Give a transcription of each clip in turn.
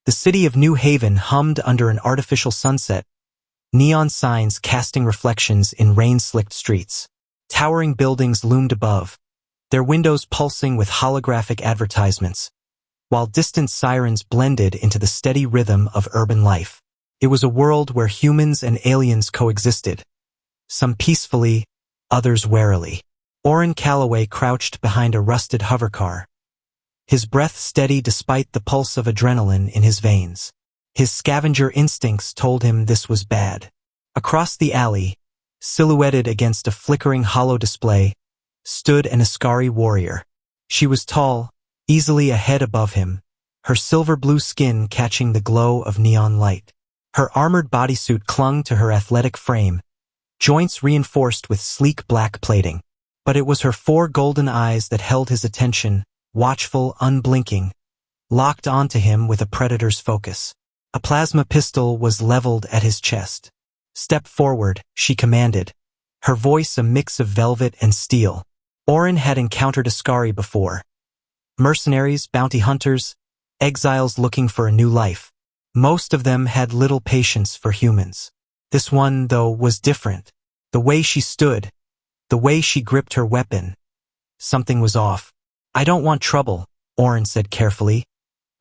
The city of New Haven hummed under an artificial sunset, neon signs casting reflections in rain-slicked streets. Towering buildings loomed above, their windows pulsing with holographic advertisements, while distant sirens blended into the steady rhythm of urban life. It was a world where humans and aliens coexisted, some peacefully, others warily. Orrin Calloway crouched behind a rusted hovercar, his breath steady despite the pulse of adrenaline in his veins. His scavenger instincts told him this was bad. Across the alley, silhouetted against a flickering hollow display, stood an Askari warrior. She was tall, easily a head above him, her silver-blue skin catching the glow of neon light. Her armored bodysuit clung to her athletic frame, joints reinforced with sleek black plating. But it was her 4 golden eyes that held his attention, watchful, unblinking, locked onto him with a predator's focus. A plasma pistol was leveled at his chest. "Step forward," she commanded, her voice a mix of velvet and steel. Orrin had encountered Askari before. Mercenaries, bounty hunters, exiles looking for a new life. Most of them had little patience for humans. This one, though, was different. The way she stood, the way she gripped her weapon. Something was off. "I don't want trouble," Orrin said carefully,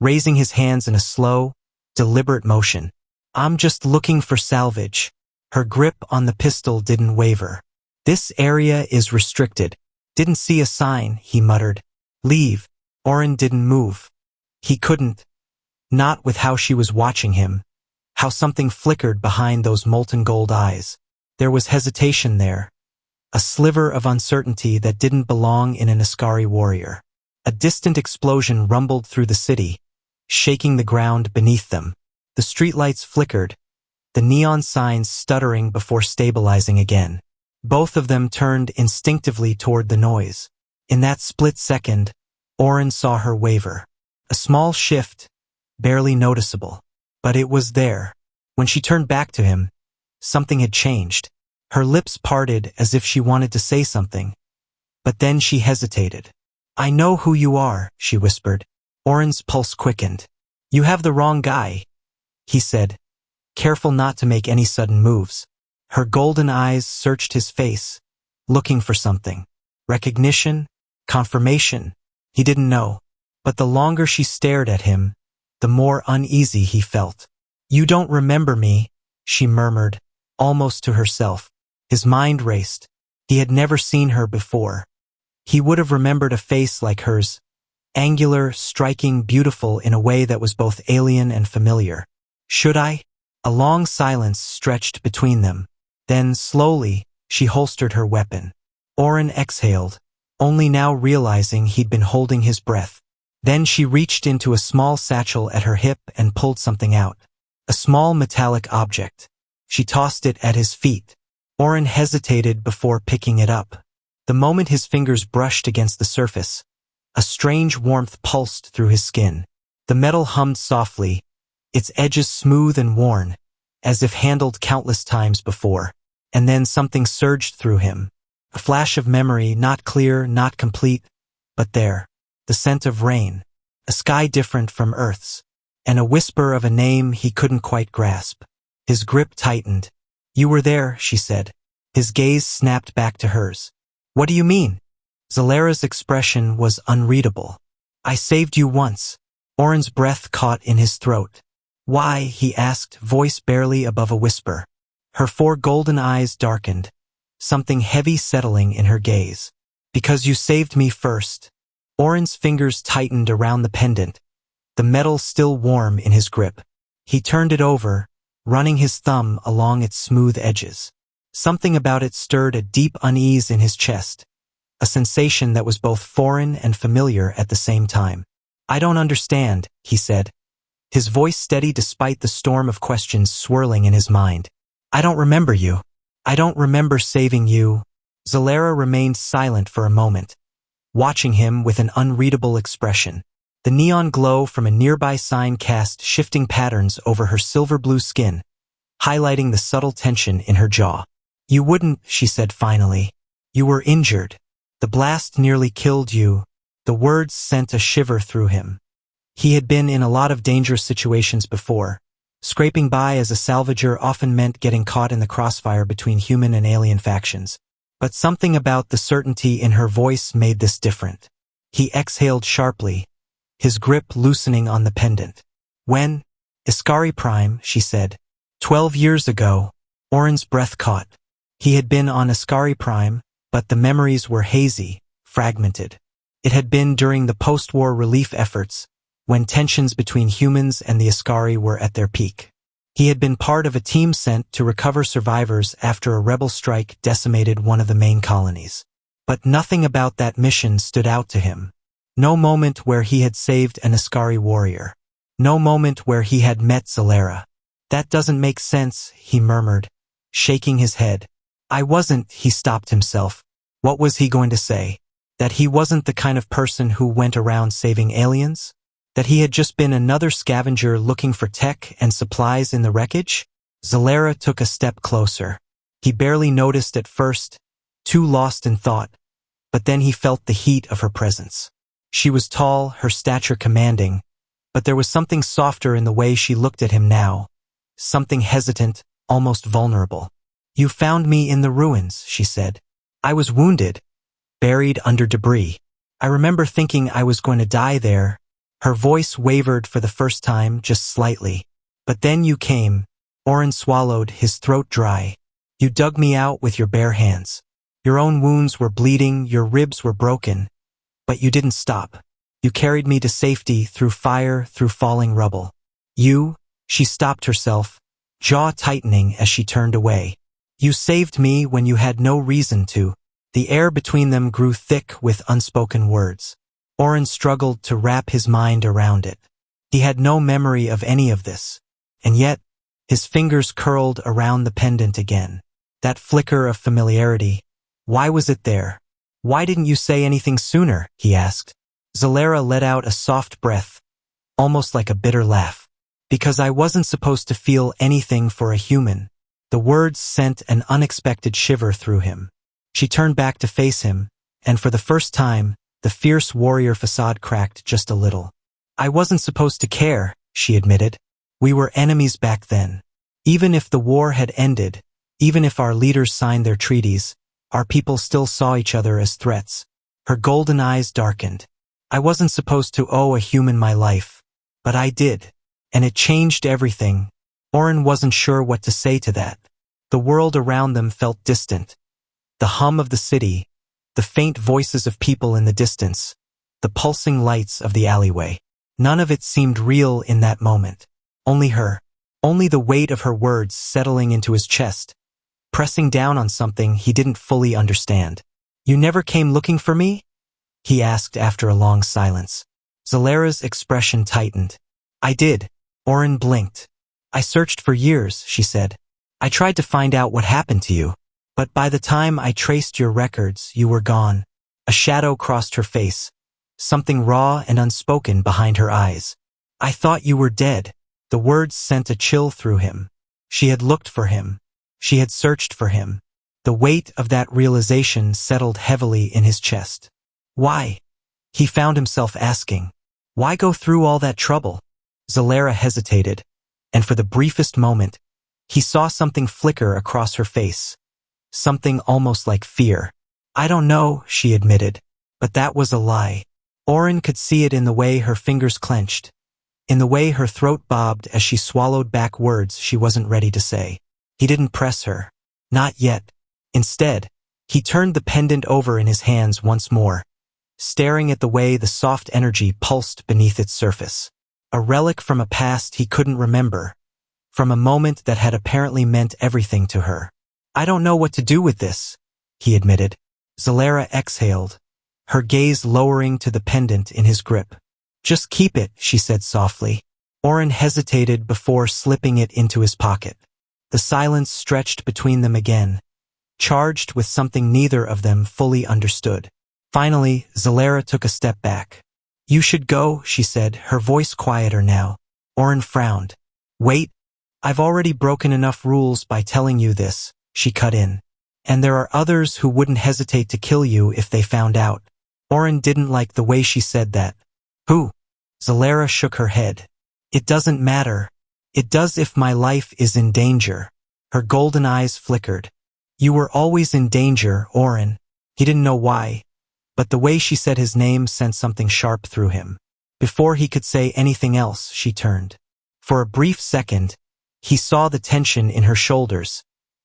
raising his hands in a slow, deliberate motion. "I'm just looking for salvage." Her grip on the pistol didn't waver. "This area is restricted." "Didn't see a sign," he muttered. "Leave." Orrin didn't move. He couldn't. Not with how she was watching him, how something flickered behind those molten gold eyes. There was hesitation there, a sliver of uncertainty that didn't belong in an Askari warrior. A distant explosion rumbled through the city, shaking the ground beneath them. The streetlights flickered, the neon signs stuttering before stabilizing again. Both of them turned instinctively toward the noise. In that split second, Orrin saw her waver. A small shift, barely noticeable. But it was there. When she turned back to him, something had changed. Her lips parted as if she wanted to say something. But then she hesitated. "I know who you are," she whispered. Orrin's pulse quickened. "You have the wrong guy," he said, careful not to make any sudden moves. Her golden eyes searched his face, looking for something. Recognition? Confirmation? He didn't know. But the longer she stared at him, the more uneasy he felt. "You don't remember me," she murmured, almost to herself. His mind raced. He had never seen her before. He would have remembered a face like hers, angular, striking, beautiful in a way that was both alien and familiar. "Should I?" A long silence stretched between them. Then, slowly, she holstered her weapon. Orrin exhaled, only now realizing he'd been holding his breath. Then she reached into a small satchel at her hip and pulled something out. A small metallic object. She tossed it at his feet. Orrin hesitated before picking it up. The moment his fingers brushed against the surface, a strange warmth pulsed through his skin. The metal hummed softly, its edges smooth and worn, as if handled countless times before. And then something surged through him. A flash of memory, not clear, not complete, but there. The scent of rain, a sky different from Earth's, and a whisper of a name he couldn't quite grasp. His grip tightened. "You were there," she said. His gaze snapped back to hers. "What do you mean?" Zalara's expression was unreadable. "I saved you once." Orrin's breath caught in his throat. "Why?" he asked, voice barely above a whisper. Her 4 golden eyes darkened, something heavy settling in her gaze. "Because you saved me first." Orrin's fingers tightened around the pendant, the metal still warm in his grip. He turned it over, running his thumb along its smooth edges. Something about it stirred a deep unease in his chest, a sensation that was both foreign and familiar at the same time. "I don't understand," he said, his voice steady despite the storm of questions swirling in his mind. "I don't remember you. I don't remember saving you." Zalara remained silent for a moment, watching him with an unreadable expression. The neon glow from a nearby sign cast shifting patterns over her silver-blue skin, highlighting the subtle tension in her jaw. "You wouldn't," she said finally. "You were injured. The blast nearly killed you." The words sent a shiver through him. He had been in a lot of dangerous situations before. Scraping by as a salvager often meant getting caught in the crossfire between human and alien factions. But something about the certainty in her voice made this different. He exhaled sharply, his grip loosening on the pendant. When? Iskari Prime, she said. 12 years ago. Oren's breath caught. He had been on Iskari Prime, but the memories were hazy, fragmented. It had been during the post-war relief efforts, when tensions between humans and the Iskari were at their peak. He had been part of a team sent to recover survivors after a rebel strike decimated one of the main colonies. But nothing about that mission stood out to him. No moment where he had saved an Iskari warrior. No moment where he had met Zalera. That doesn't make sense, he murmured, shaking his head. I wasn't, he stopped himself. What was he going to say? That he wasn't the kind of person who went around saving aliens? That he had just been another scavenger looking for tech and supplies in the wreckage? Zalera took a step closer. He barely noticed at first, too lost in thought, but then he felt the heat of her presence. She was tall, her stature commanding, but there was something softer in the way she looked at him now. Something hesitant, almost vulnerable. You found me in the ruins, she said. I was wounded, buried under debris. I remember thinking I was going to die there. Her voice wavered for the first time, just slightly. But then you came. Oren swallowed, his throat dry. You dug me out with your bare hands. Your own wounds were bleeding, your ribs were broken. But you didn't stop. You carried me to safety through fire, through falling rubble. She stopped herself, jaw tightening as she turned away. You saved me when you had no reason to. The air between them grew thick with unspoken words. Oren struggled to wrap his mind around it. He had no memory of any of this. And yet, his fingers curled around the pendant again. That flicker of familiarity. Why was it there? Why didn't you say anything sooner? He asked. Zalera let out a soft breath, almost like a bitter laugh. Because I wasn't supposed to feel anything for a human. The words sent an unexpected shiver through him. She turned back to face him, and for the first time, the fierce warrior facade cracked just a little. I wasn't supposed to care, she admitted. We were enemies back then. Even if the war had ended, even if our leaders signed their treaties, our people still saw each other as threats. Her golden eyes darkened. I wasn't supposed to owe a human my life, but I did. And it changed everything. Oren wasn't sure what to say to that. The world around them felt distant. The hum of the city, the faint voices of people in the distance, the pulsing lights of the alleyway. None of it seemed real in that moment. Only her. Only the weight of her words settling into his chest, pressing down on something he didn't fully understand. You never came looking for me? He asked after a long silence. Zalera's expression tightened. I did. Oren blinked. I searched for years, she said. I tried to find out what happened to you. But by the time I traced your records, you were gone. A shadow crossed her face, something raw and unspoken behind her eyes. I thought you were dead. The words sent a chill through him. She had looked for him. She had searched for him. The weight of that realization settled heavily in his chest. Why? He found himself asking. Why go through all that trouble? Zalera hesitated, and for the briefest moment, he saw something flicker across her face. Something almost like fear. I don't know, she admitted, but that was a lie. Oren could see it in the way her fingers clenched, in the way her throat bobbed as she swallowed back words she wasn't ready to say. He didn't press her. Not yet. Instead, he turned the pendant over in his hands once more, staring at the way the soft energy pulsed beneath its surface. A relic from a past he couldn't remember, from a moment that had apparently meant everything to her. I don't know what to do with this, he admitted. Zalera exhaled, her gaze lowering to the pendant in his grip. Just keep it, she said softly. Oren hesitated before slipping it into his pocket. The silence stretched between them again, charged with something neither of them fully understood. Finally, Zalera took a step back. You should go, she said, her voice quieter now. Oren frowned. Wait, I've already broken enough rules by telling you this, she cut in. And there are others who wouldn't hesitate to kill you if they found out. Oren didn't like the way she said that. Who? Zalera shook her head. It doesn't matter. It does if my life is in danger. Her golden eyes flickered. You were always in danger, Oren. He didn't know why, but the way she said his name sent something sharp through him. Before he could say anything else, she turned. For a brief second, he saw the tension in her shoulders,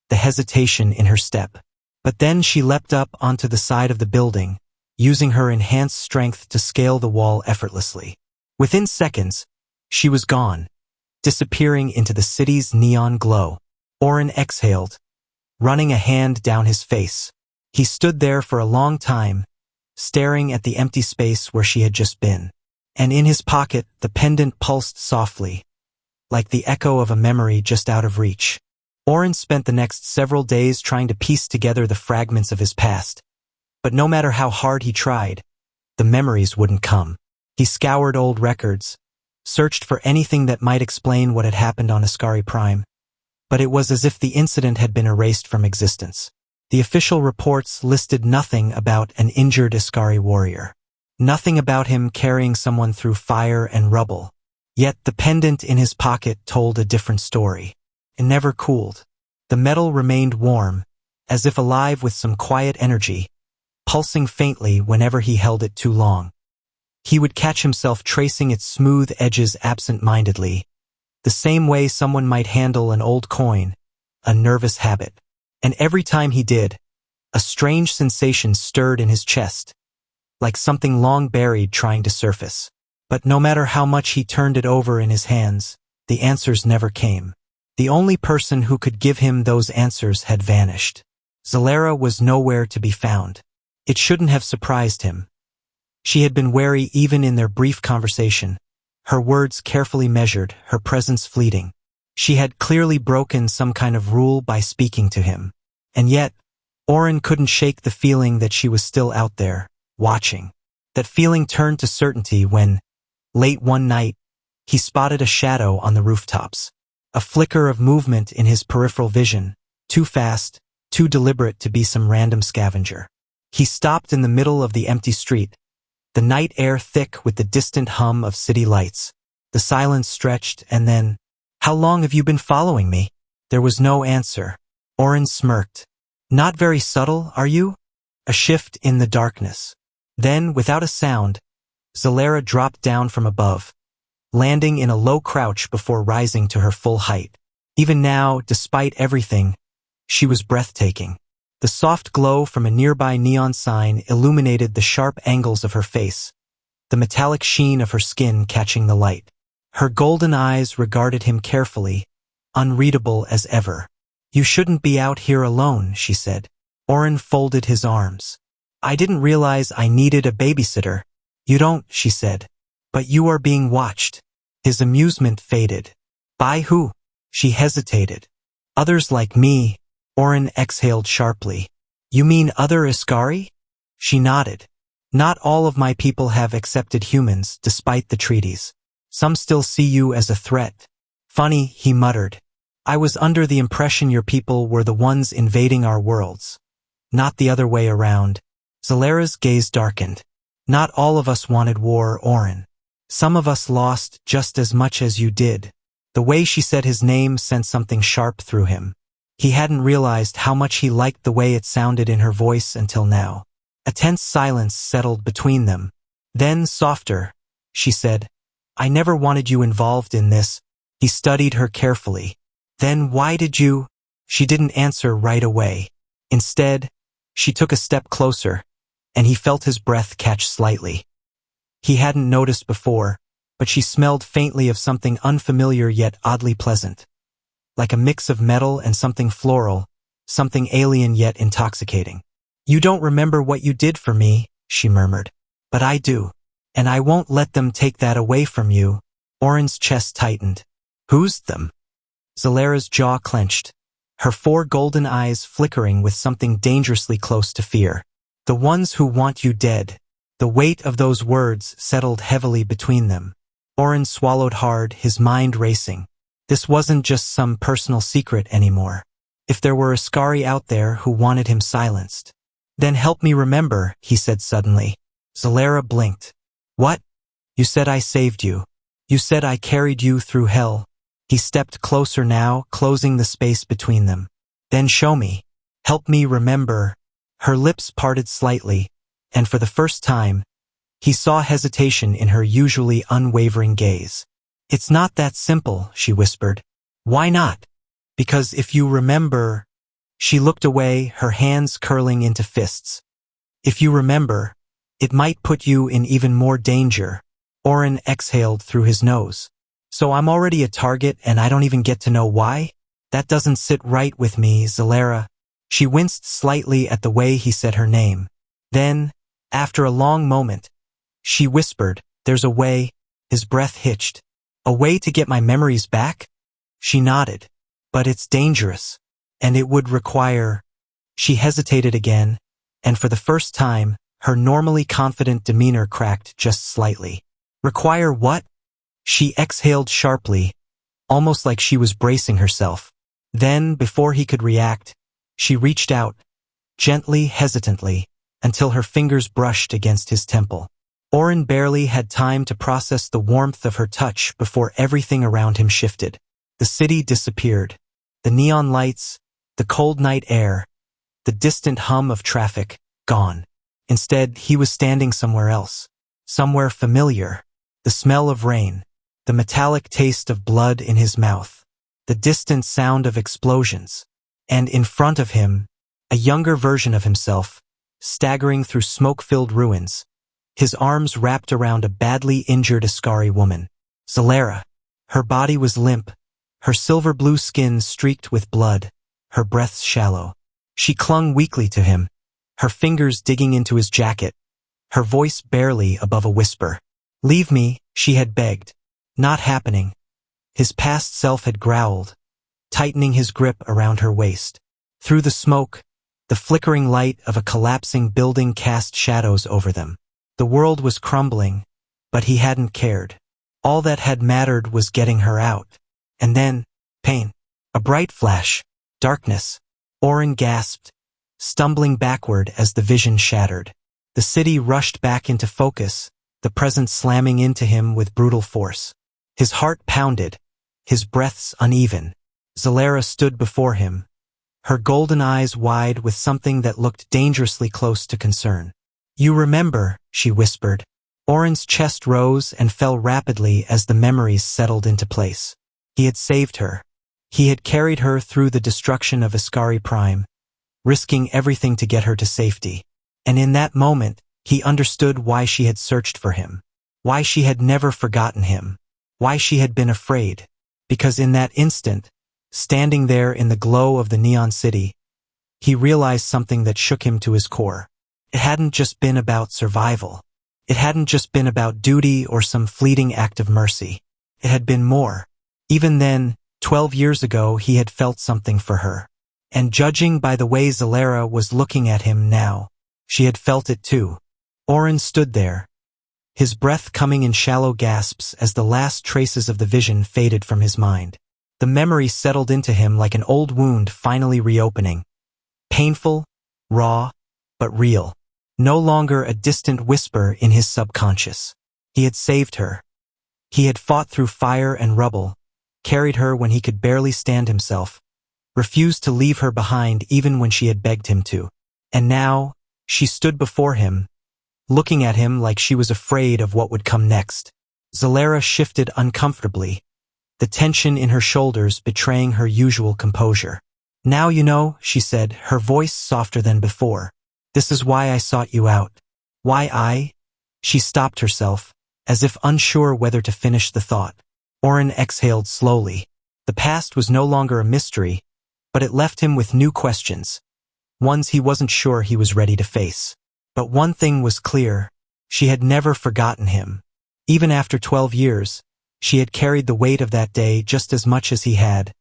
the hesitation in her step. But then she leapt up onto the side of the building, using her enhanced strength to scale the wall effortlessly. Within seconds, she was gone, disappearing into the city's neon glow. Oren exhaled, running a hand down his face. He stood there for a long time, staring at the empty space where she had just been. And in his pocket, the pendant pulsed softly, like the echo of a memory just out of reach. Oren spent the next several days trying to piece together the fragments of his past. But no matter how hard he tried, the memories wouldn't come. He scoured old records, searched for anything that might explain what had happened on Ascari Prime. But it was as if the incident had been erased from existence. The official reports listed nothing about an injured Ascari warrior. Nothing about him carrying someone through fire and rubble. Yet the pendant in his pocket told a different story. It never cooled. The metal remained warm, as if alive with some quiet energy, pulsing faintly whenever he held it too long. He would catch himself tracing its smooth edges absent-mindedly, the same way someone might handle an old coin, a nervous habit. And every time he did, a strange sensation stirred in his chest, like something long buried trying to surface. But no matter how much he turned it over in his hands, the answers never came. The only person who could give him those answers had vanished. Zalera was nowhere to be found. It shouldn't have surprised him. She had been wary even in their brief conversation, her words carefully measured, her presence fleeting. She had clearly broken some kind of rule by speaking to him. And yet, Oren couldn't shake the feeling that she was still out there, watching. That feeling turned to certainty when, late one night, he spotted a shadow on the rooftops. A flicker of movement in his peripheral vision, too fast, too deliberate to be some random scavenger. He stopped in the middle of the empty street, the night air thick with the distant hum of city lights. The silence stretched, and then, "How long have you been following me?" There was no answer. Oren smirked. "Not very subtle, are you?" A shift in the darkness. Then, without a sound, Zalera dropped down from above, landing in a low crouch before rising to her full height. Even now, despite everything, she was breathtaking. The soft glow from a nearby neon sign illuminated the sharp angles of her face, the metallic sheen of her skin catching the light. Her golden eyes regarded him carefully, unreadable as ever. "You shouldn't be out here alone," she said. Oren folded his arms. "I didn't realize I needed a babysitter." "You don't," she said. "But you are being watched." His amusement faded. "By who?" She hesitated. "Others like me." Oren exhaled sharply. "You mean other Ascari?" She nodded. "Not all of my people have accepted humans, despite the treaties. Some still see you as a threat." "Funny," he muttered. "I was under the impression your people were the ones invading our worlds, not the other way around." Zalera's gaze darkened. "Not all of us wanted war, Oren. Some of us lost just as much as you did." The way she said his name sent something sharp through him. He hadn't realized how much he liked the way it sounded in her voice until now. A tense silence settled between them. Then, softer, she said, "I never wanted you involved in this." He studied her carefully. "Then why did you?" She didn't answer right away. Instead, she took a step closer, and he felt his breath catch slightly. He hadn't noticed before, but she smelled faintly of something unfamiliar yet oddly pleasant. Like a mix of metal and something floral, something alien yet intoxicating. "You don't remember what you did for me," she murmured. "But I do. And I won't let them take that away from you." Oren's chest tightened. "Who's them?" Zalera's jaw clenched, her 4 golden eyes flickering with something dangerously close to fear. "The ones who want you dead." The weight of those words settled heavily between them. Oren swallowed hard, his mind racing. This wasn't just some personal secret anymore. If there were Ascari out there who wanted him silenced. "Then help me remember," he said suddenly. Zalera blinked. "What?" You said I saved you. You said I carried you through hell. He stepped closer now, closing the space between them. Then show me. Help me remember. Her lips parted slightly, and for the first time, he saw hesitation in her usually unwavering gaze. It's not that simple, she whispered. Why not? Because if you remember... She looked away, her hands curling into fists. If you remember, it might put you in even more danger. Oren exhaled through his nose. So I'm already a target and I don't even get to know why? That doesn't sit right with me, Zalera. She winced slightly at the way he said her name. Then, after a long moment, she whispered, there's a way. His breath hitched. A way to get my memories back? She nodded. But it's dangerous. And it would require... She hesitated again, and for the first time, her normally confident demeanor cracked just slightly. Require what? She exhaled sharply, almost like she was bracing herself. Then, before he could react, she reached out, gently, hesitantly, until her fingers brushed against his temple. Oren barely had time to process the warmth of her touch before everything around him shifted. The city disappeared. The neon lights, the cold night air, the distant hum of traffic, gone. Instead, he was standing somewhere else. Somewhere familiar. The smell of rain. The metallic taste of blood in his mouth. The distant sound of explosions. And in front of him, a younger version of himself, staggering through smoke-filled ruins, his arms wrapped around a badly injured Askari woman. Zalera. Her body was limp, her silver-blue skin streaked with blood, her breath shallow. She clung weakly to him, her fingers digging into his jacket, her voice barely above a whisper. Leave me, she had begged. Not happening. His past self had growled, tightening his grip around her waist. Through the smoke, the flickering light of a collapsing building cast shadows over them. The world was crumbling, but he hadn't cared. All that had mattered was getting her out. And then, pain. A bright flash. Darkness. Oren gasped, stumbling backward as the vision shattered. The city rushed back into focus, the present slamming into him with brutal force. His heart pounded, his breaths uneven. Zalera stood before him, her golden eyes wide with something that looked dangerously close to concern. You remember, she whispered. Oren's chest rose and fell rapidly as the memories settled into place. He had saved her. He had carried her through the destruction of Askari Prime, risking everything to get her to safety. And in that moment, he understood why she had searched for him, why she had never forgotten him, why she had been afraid. Because in that instant, standing there in the glow of the neon city, he realized something that shook him to his core. It hadn't just been about survival. It hadn't just been about duty or some fleeting act of mercy. It had been more. Even then, 12 years ago, he had felt something for her. And judging by the way Zalera was looking at him now, she had felt it too. Oren stood there, his breath coming in shallow gasps as the last traces of the vision faded from his mind. The memory settled into him like an old wound finally reopening. Painful, raw, but real. No longer a distant whisper in his subconscious. He had saved her. He had fought through fire and rubble, carried her when he could barely stand himself, refused to leave her behind even when she had begged him to. And now, she stood before him, looking at him like she was afraid of what would come next. Zalera shifted uncomfortably, the tension in her shoulders betraying her usual composure. Now you know, she said, her voice softer than before. This is why I sought you out. Why I? She stopped herself, as if unsure whether to finish the thought. Oren exhaled slowly. The past was no longer a mystery, but it left him with new questions, ones he wasn't sure he was ready to face. But one thing was clear, she had never forgotten him. Even after 12 years, she had carried the weight of that day just as much as he had,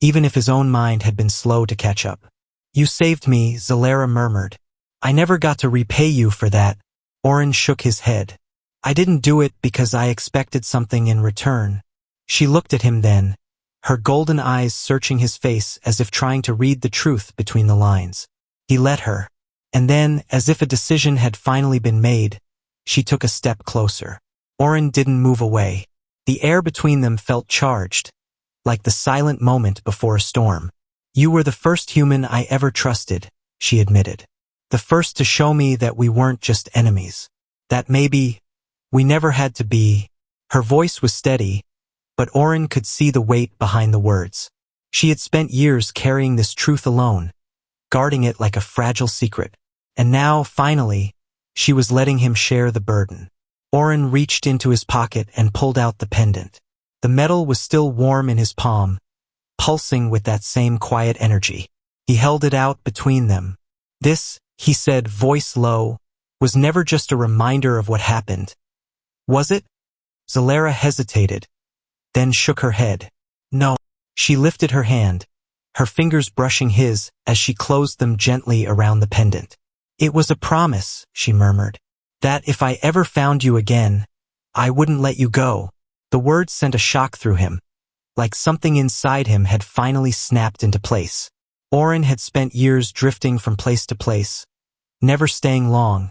even if his own mind had been slow to catch up. You saved me, Zalera murmured. I never got to repay you for that. Oren shook his head. I didn't do it because I expected something in return. She looked at him then, her golden eyes searching his face as if trying to read the truth between the lines. He let her. And then, as if a decision had finally been made, she took a step closer. Oren didn't move away. The air between them felt charged, like the silent moment before a storm. You were the first human I ever trusted, she admitted. The first to show me that we weren't just enemies. That maybe we never had to be. Her voice was steady, but Oren could see the weight behind the words. She had spent years carrying this truth alone, guarding it like a fragile secret. And now, finally, she was letting him share the burden. Oren reached into his pocket and pulled out the pendant. The metal was still warm in his palm, pulsing with that same quiet energy. He held it out between them. This, he said, voice low, was never just a reminder of what happened. Was it? Zalera hesitated, then shook her head. No. She lifted her hand, her fingers brushing his as she closed them gently around the pendant. It was a promise, she murmured, that if I ever found you again, I wouldn't let you go. The words sent a shock through him, like something inside him had finally snapped into place. Oren had spent years drifting from place to place, never staying long,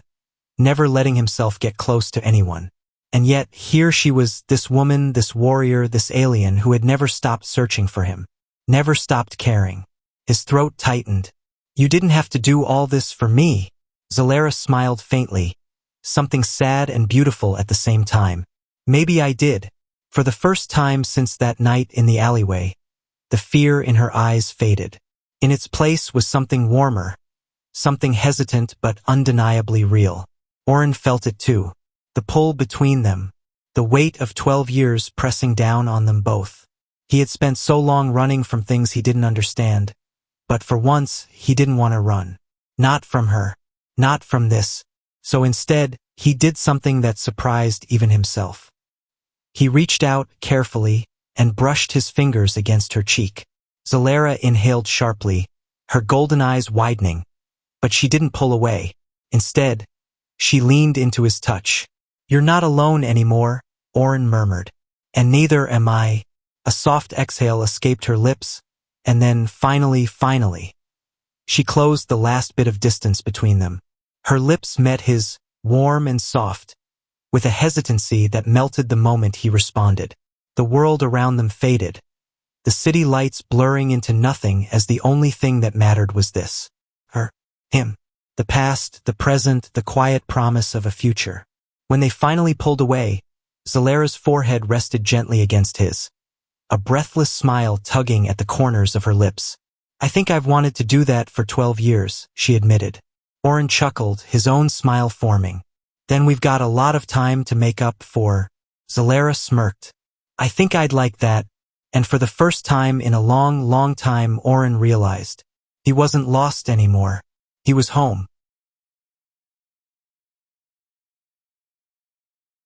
never letting himself get close to anyone. And yet, here she was, this woman, this warrior, this alien who had never stopped searching for him, never stopped caring. His throat tightened. You didn't have to do all this for me. Zalera smiled faintly, something sad and beautiful at the same time. Maybe I did. For the first time since that night in the alleyway, the fear in her eyes faded. In its place was something warmer, something hesitant but undeniably real. Oren felt it too. The pull between them, the weight of 12 years pressing down on them both. He had spent so long running from things he didn't understand, but for once he didn't want to run. Not from her, not from this. So instead, he did something that surprised even himself. He reached out carefully and brushed his fingers against her cheek. Zalera inhaled sharply, her golden eyes widening, but she didn't pull away. Instead, she leaned into his touch. You're not alone anymore, Oren murmured. And neither am I. A soft exhale escaped her lips, and then finally, she closed the last bit of distance between them. Her lips met his, warm and soft, with a hesitancy that melted the moment he responded. The world around them faded, the city lights blurring into nothing as the only thing that mattered was this. Her, him, the past, the present, the quiet promise of a future. When they finally pulled away, Zalera's forehead rested gently against his, a breathless smile tugging at the corners of her lips. I think I've wanted to do that for 12 years, she admitted. Oren chuckled, his own smile forming. Then we've got a lot of time to make up for. Zalera smirked. I think I'd like that. And for the first time in a long, long time, Oren realized he wasn't lost anymore. He was home.